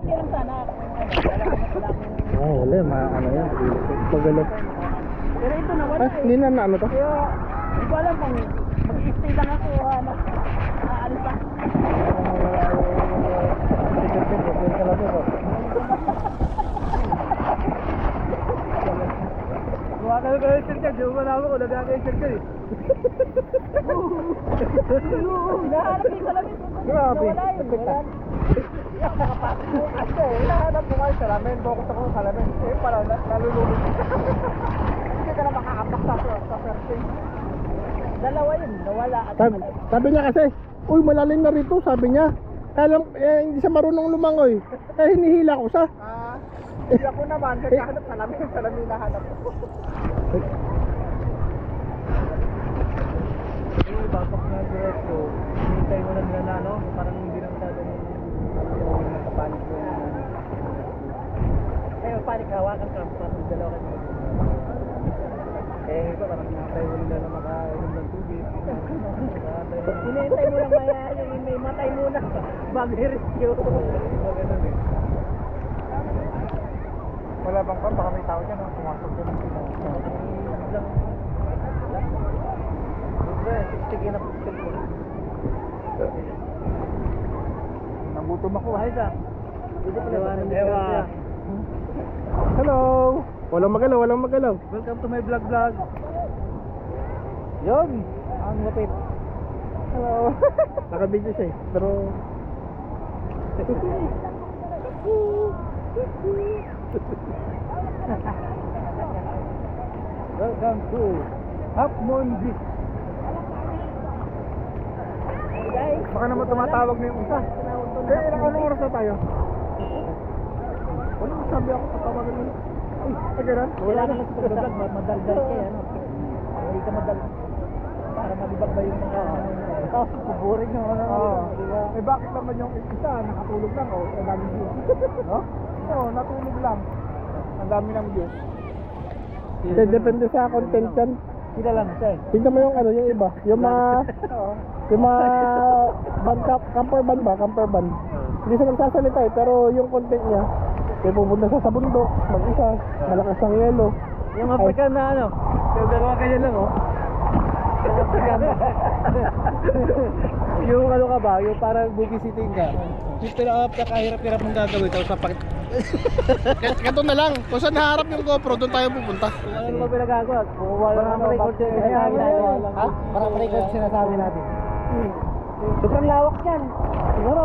Yan sana. Wala, ano yan. Pagalo. Pero ito na wala Hindi na ano to? Kaya, hindi ko alam kung mag-stay lang ako o ano. Aalis pa. Gawa kayo kayo sir, di ba naman ko nagkakayo sir eh. Hinahanap ko yung salamin. Grabe. Wala yun. Wala. Nakapasok mo kasi. Hinahanap ko kayo salamin, focus ako sa salamin. Eh pala, nalulunod. Hindi ka na makaapak sa surfing. Dalawa yun. Nawala at Sabi niya kasi, uy malalim na rito, sabi niya. Alam, hindi siya marunong lumangoy. Eh hinihila ko siya. Hindi ako naman, nagkahanap salamin na hanap ko. Yung bapak na diretso, hinintay mo lang nila na ano, parang hindi na masyadong nakapanik mo yun. Kaya panik, hawakan ka. Parang dalawa ka dito. Eh, ito parang nakatay mo nila na makainom ng tubig. Hinihintay mo lang kaya yung may matay muna bago i-rescue. Wala bang baka may tao dyan, pumasok dyan. Sige na po. Nagutom ako. Ayos Ewa. Hello! Walang magalaw. Welcome to my vlog. Yun! Ang lapit. Hello! Naka-video siya eh. Pero... Welcome to Half Moon Beach. Guys, Baka naman tumatawag na yung isa. Kaya ilang oras na tayo? Wala sabi ako tatawagan mo. Ay, ganun? wala na lang sa pag-vlog, madaldal ka ano. Hindi ka madaldal. Para malibag ba yung mga boring yung ano. Oo. Diba? Eh bakit naman yung isa nakatulog lang o ang dami views? No? Oo, natulog lang. Ang dami ng views. Depende sa content yan. Sila lang siya eh. Tingnan mo yung ano, yung iba. Yung mga... yung mga... camper van. Hindi siya nagsasalita eh, pero yung content niya, may pupunta siya sa bundok, mag-isa, malakas ang yelo. Yung African na ano, Yung dalawa kanya lang oh. Yung ano ka ba, yung parang bugisiting ka. Yung pinakahirap-hirap mong gagawin, tapos napakit... Ganito na lang, kung saan naharap yung GoPro, doon tayo pupunta. ano ba pinagagawa? Kukuha lang ano, record yung sinasabi natin. Ha? Para record sinasabi natin. Sobrang lawak yan. Siguro,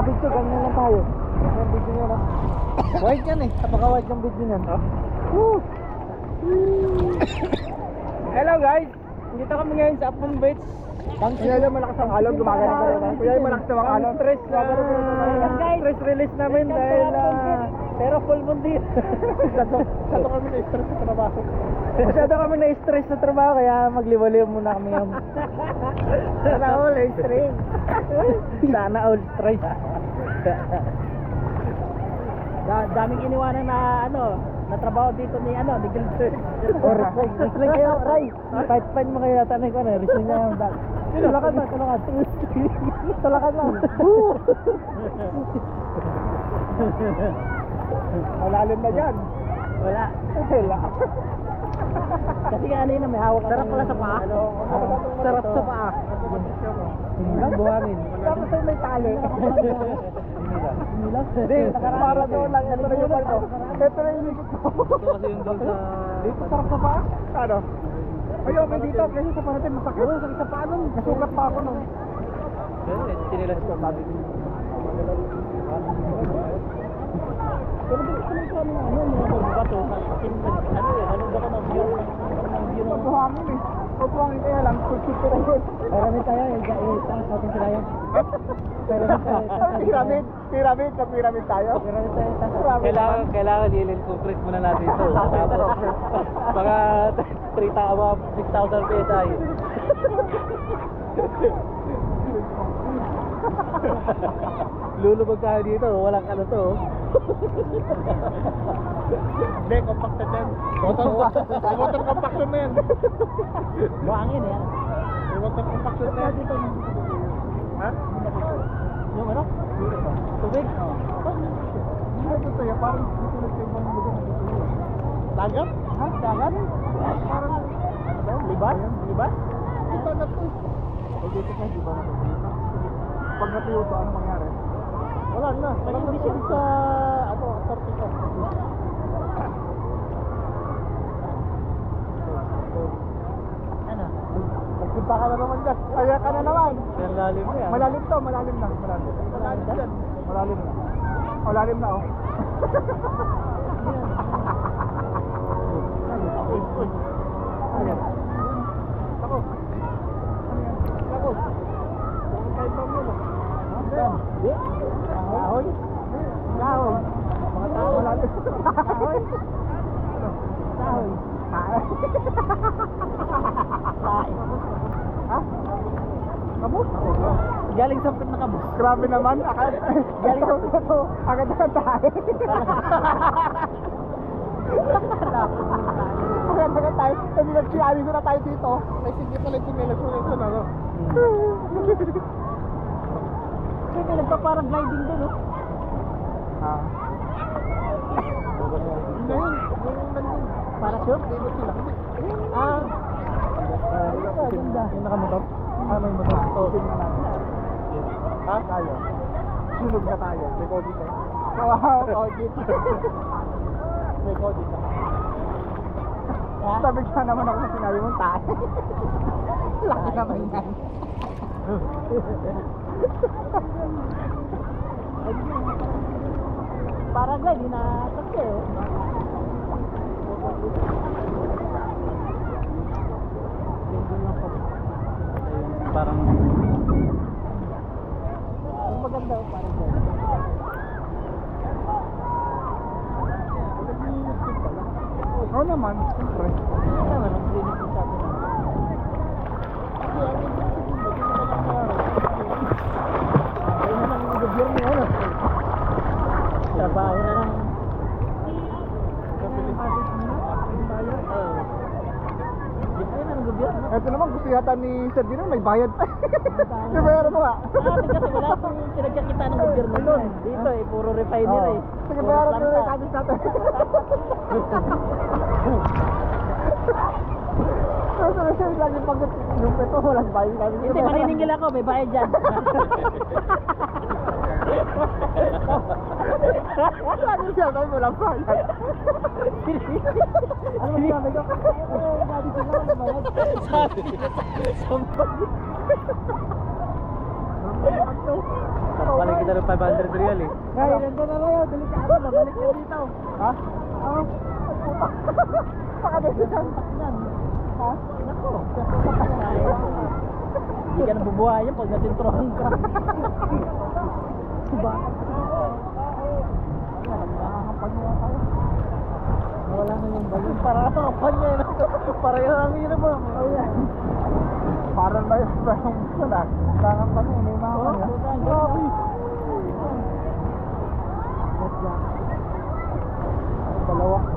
video, ganyan lang tayo. Yung video nyo, no? Wide yan eh. Napaka-wide yung video nyan. Hello guys! Dito kami ngayon sa Apon Beach. Kuya yung malakas ang alon, gumagana pa rin. Kuya yung malakas ang alon. Stress release namin dahil pero full moon din. Masyado kami na-stress sa trabaho. Masyado kami na-stress sa trabaho kaya magliwaliw muna kami yung Sana all stress. sana all stress. Daming iniwanan na ano na trabaho dito ni ano ni Gilbert. Wrestling kayo, Ray. Fight mo kayo tanay ko na wrestling na yung bag. Tulakan ba? Tulakan lang. Malalim na dyan. Wala. Wala. Kasi kanina may hawak. Sarap pala sa paa. Sarap sa paa. Buhangin. Tapos ay may tali. Hindi, para doon lang. Ito na yung ano. Ito na yung likod mo. Kasi yung doon sa... Dito sarap sa paa? Ano? Ay, okay dito. Kasi sa paa natin masakit. Oo, sakit sa paa nun. Nasugat pa ako nun. Tinilas ko sabi ko. Pero gusto mo sa mga ano, mga bato, ano ba ka na view? Buhangin eh. Buhangin kaya lang. Kusito na yun. Pyramid tayo, i-taas natin sila yun. Pyramid tayo. Pyramid tayo. Kailangan i-incorporate muna natin ito. Tapos, mga 6,000 PSI. Lulubog tayo dito, walang ano to. Hindi, compacted yan. Water compaction na yan. Buhangin yan. Water compaction na yan. Ha? Yung ano? Tubig? parang tutulog sa ibang lugar. Dagat? Ha? Dagat? Parang, ano ba? Libas? Libas? Ito na to. O dito ka, di ba natutulog? Pag natuyo to, ano mangyari? Wala na. Pag hindi sa, ano, Antarctica. Ano? Magpunta ka na naman dyan. Kaya ka na naman. Ang lalim mo yan. Malalim to, malalim na. Malalim. Malalim dyan. Malalim na. Malalim na, oh. Uy, uy. Ano yan? Ako. Ano yan? Ako. Bakit kayo pa mo, no? Saan? Di? Kahoy? Kahoy. Mga tao. Malalim. Kahoy? Kahoy. Kahoy. Ha? Kabus? Galing sa pit na kabus. Grabe naman. Galing sa pit to. Agad na tayo. Agad na tayo. Kasi nagsiyabi ko na tayo dito. May sige pala yung chinelas mo nito, no? Kasi nagpa-paragliding din, oh. Ah. Yun na yun. Yung nandun. Parachute? Hindi mo sila. Ah. Ganda. Yung nakamotor? Ah, may motor. Oo. Tingnan natin. Ha? Tayo. Sunog na tayo. May COVID eh. Wow, COVID. May COVID na. Sabi ka naman ako na sinabi mong tayo. Laki naman yan. Paraglide, inatakya, oh. Parang Ang maganda, oh, paraglide. Oo naman, siyempre. Ano naman, ang clinic yung sabi naman. Ay na ng gobyerno, ano? Trabaho na lang. Oo. Ay na ng gobyerno. Ito naman, gusto yata ni Sir Dino, may bayad pa. May bayad mo nga. Kasi wala pong pinagkakita ng gobyerno doon. Dito eh, puro refinery. Sige, Puro bayaran mo planta. na yung natin. Pero siya lagi pag yung peto, walang bayad namin. Hindi, maniningil ako, may bayad dyan. Lagi siya, tayo walang bayad. Ano ba sabi ko? Sabi ko na, ano bayad? Sabi sampag. Balik kita ng 500 real eh. Ay, nandun na kayo, delikado na, balik na dito. Ha? Oo. Baka dito siya. Ha? Nako. Hindi ka nabubuhayan pag nasintrohan ka. Diba? Nakakapag niya tayo. Wala na yung balon. Para nakapag niya. Pareho ang hirap mo. Oh, yan. Parang ba yung gusto na? Tangan pa niya, may mga kanya. Grabe.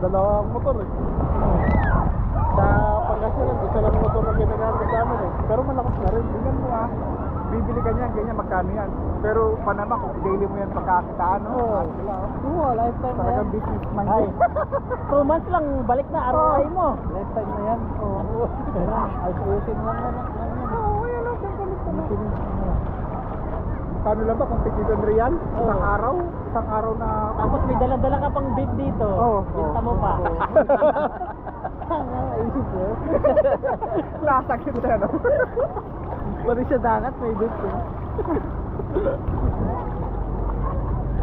Dalawang motor eh. Sa Pangasinan, isa lang motor na ginagamit namin eh. Pero malakas na rin. Tingnan mo ah. Bibili ka niyan, ganyan, magkano yan. Pero Panama, kung daily mo yan pagkakitaan, Oo. Oo, lifetime na yan. talagang businessman Ay. yun. 2 months lang, balik na ROI mo. Lifetime na yan. Oo. Ayusin lang na lang. Oo, yan lang. Paano lang ba kung tigitan real? Isang Oo. araw? Isang araw na... Tapos may dala-dala ka pang bid dito. Oo. Binta mo pa. Isip mo? Nasakit siya, no? Pari sa dagat, may bid ko.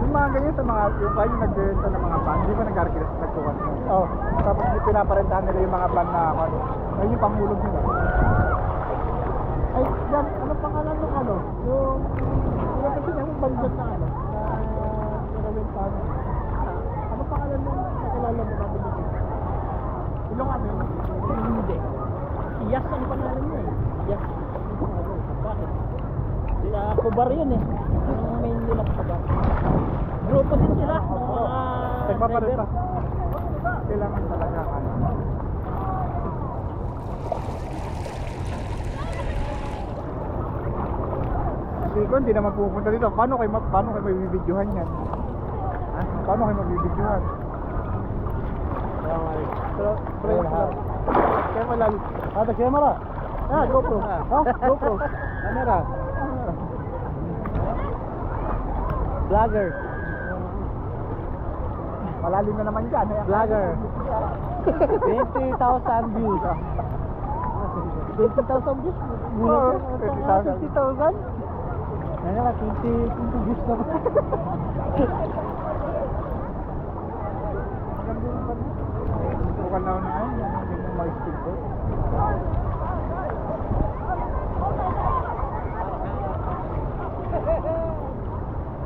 Yung mga ganyan sa mga... Yung kayo nag-renta ng mga van, di ba nagkukas mo? Oo. Tapos pinaparentahan nila yung mga van na... Ayun yung panghulog nila. Ay, yan, ano pangalan ng ano? Yung kasi yung bandot na ano? Na niralentahan. Ano pangalan ng nakilala mo natin dito? Ilong ano yun? Hindi. Iyas ang pangalan niya eh. Iyas. Bakit? Kubar yun eh. Yung main nila kubar. Grupo din sila. ng mga Nagpaparenta. driver. Kailangan talaga ano. Kasi ko hindi naman pupunta dito. Paano kayo may bibidyohan yan? Paano kayo magbibidyohan? Pero, camera. Ada camera. Ah, GoPro. Oh, GoPro. Camera. Vlogger. Malalim na naman dyan. Vlogger. 20,000 views. 20,000 views? Oo, 20,000? 20,000? Ano nga, 20 views na ba? Bukan na na yun. Hindi mo ma-stick ko.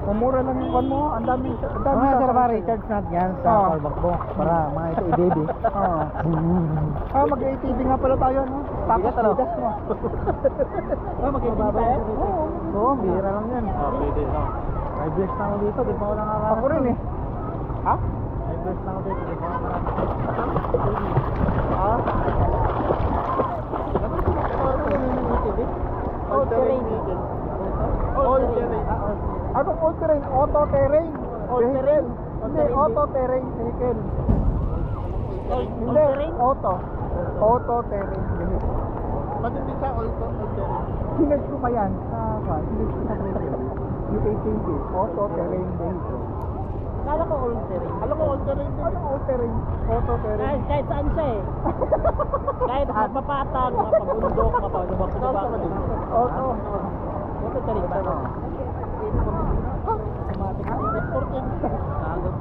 Mamura lang yung one mo. Ang dami. Mga sir ba, recharge natin yan sa Oo. callback mo para mga ito i-baby. Oo. Ah, mag-ATV nga pala tayo, no? Tapos Bigat, ano? bigas mo. Oh, mag-ATV tayo? Oo, bihira lang yan. Pwede, no? May bless na ako dito, di pa ako nakakaras. Ako rin eh. Ha? May bless na ako dito, di pa ako nakakaras. Ha? All terrain. All terrain. Anong all terrain? Auto terrain. All terrain. Hindi, auto terrain vehicle. Hindi, terrain? auto. Auto terrain vehicle. Ba't hindi siya auto terrain? Sinerge ko pa yan sa sinerge ko sa Google. UATV, auto terrain vehicle. Kala ko all terrain. Alam mo all terrain din? Anong all terrain? Auto terrain. Kahit saan siya eh. Kahit mapapatag, mapabundok, mapabundok. Auto. Auto terrain ba? Automatic. Sporting. Agad.